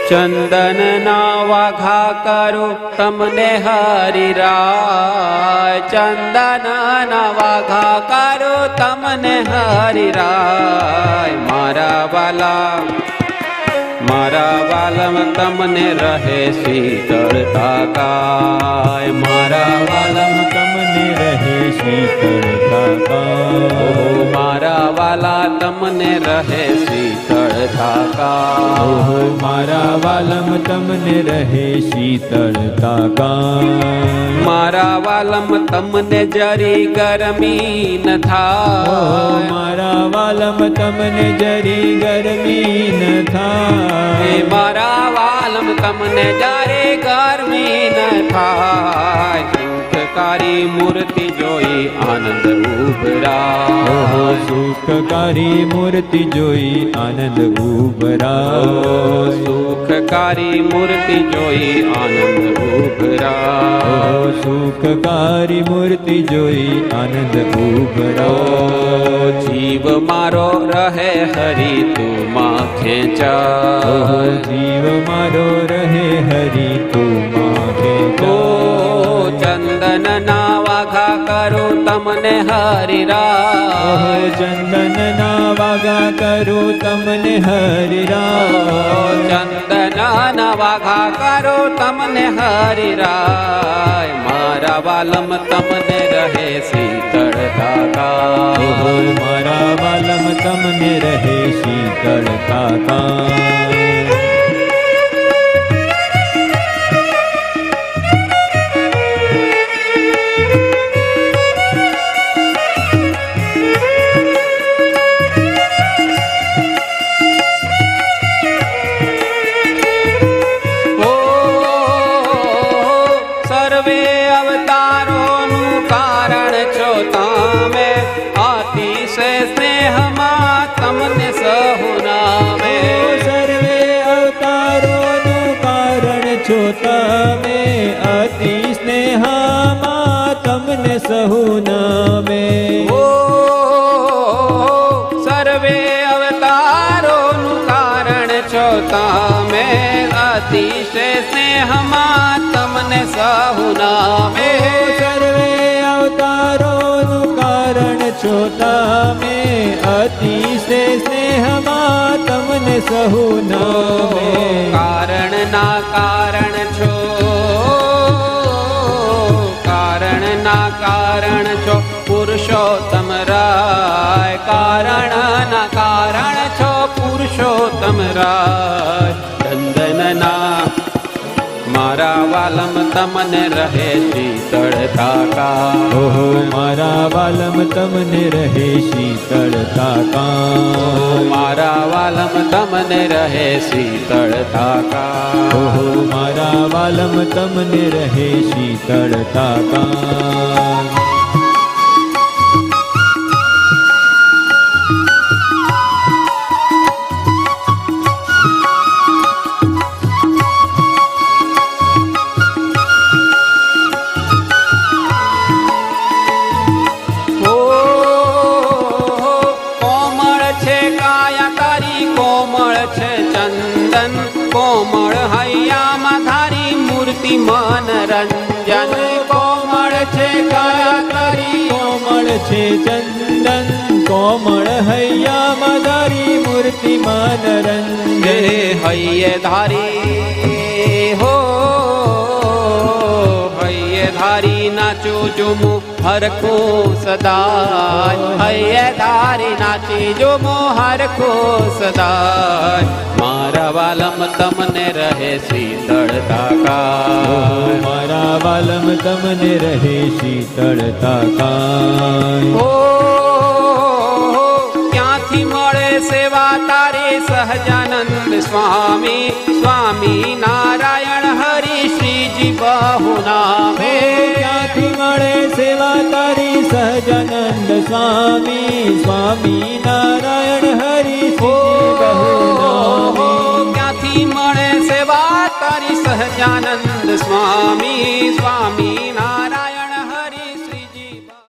ચંદન ના વાઘા કરું તમને હરિરાય, ચંદન ના વાઘા કરું તમને હરિરાય. મારા વાલમ તમને રહે શીતળતા કાય, મારા વાલમ તમને રહે શીતળતા કાય. મારા વાલા તમને રહે શીતળતા કાય, મારા વાલમ તમને રહે શીતળતા કાય. મારા વાલમ તમને જરી ગરમી ન થાય, મારા વાલમ તમને જરી ગરમી ન થાય. મારા વાલમ તમને જરે ગરમી ન થાય. સુખકારી મૂર્તિ જોઈ આનંદ ઉભરાય, સુખકારી મૂર્તિ જોઈ આનંદ ઉભરાય. સુખકારી મૂર્તિ જોઈ આનંદ ઉભરાય, સુખકારી મૂર્તિ જોઈ આનંદ ઉભરાય. જીવ મારો રહે હરિ તું માં ખેંચાય, જીવ મારો રહે હરિ તું માં ખેંચાય. ચંદન ના વાઘા કરું તમને હરિરાય, ચંદન ના વાઘા કરું તમને હરિરાય. ચંદન ના વાઘા કરું તમને હરિરાય. મારા વાલમ તમને રહે શીતળતા કાય, મારા વાલમ તમને રહે શીતળતા કાય. સર્વે અવતારોનું કારણ છો તમે, અતિશય સ્નેહમાં તમને સહુ નામે. સર્વે અવતારોનું કારણ છો તમે, અતિ સ્નેહમાં તમને સહુ નામે. સર્વે અવતારોનું કારણ છો તમે, અતિશય સ્નેહમાં તમને સહુ નામે. સર્વે અવતારોનું કારણ છો તમે, અતિશય સ્નેહમાં તમને સહુ નામે. કારણ ના કારણ છો, કારણ ના કારણ છો પુરુષોત્તમ રાય, કારણ ના કારણ છો પુરુષોત્તમ રાય. ચંદન ના મારા વાલમ તમને રહે શીતળતા કાય, મારા વાલમ તમને રહે શીતળતા કાય. મારા વાલમ તમને રહે શીતળતા કાય, મારા વાલમ તમને રહે શીતળતા કાય. કોમળ હૈયામાં ધારી મૂર્તિ મનરંજન. કોમળ છે કાયા તારી, કોમળ છે ચંદન, કોમળ હૈયામાં ધારી મૂર્તિ મનરંજન. હૈયે ધારી હો, હૈયે ધારી નાચું જુમું હરખું સદાય, હૈયે ધારી નાચી જુમું હરખું સદાય. મારા વાલમ તમને રહે શીતળતા કાય, મારા વાલમ તમને રહે શીતળતા કાય. ક્યાંથી મળે સેવા તારી સહજાનંદ સ્વામી, સ્વામી નારાયણ હરિ શ્રીજી બહુ નામે. ક્યાંથી મળે સેવા તારી સહજાનંદ સ્વામી, સ્વામી નારાયણ હરિ શ્રીજી બહુ નામે. ક્યાંથી મળે સેવા તારી સહજાનંદ સ્વામી, સ્વામી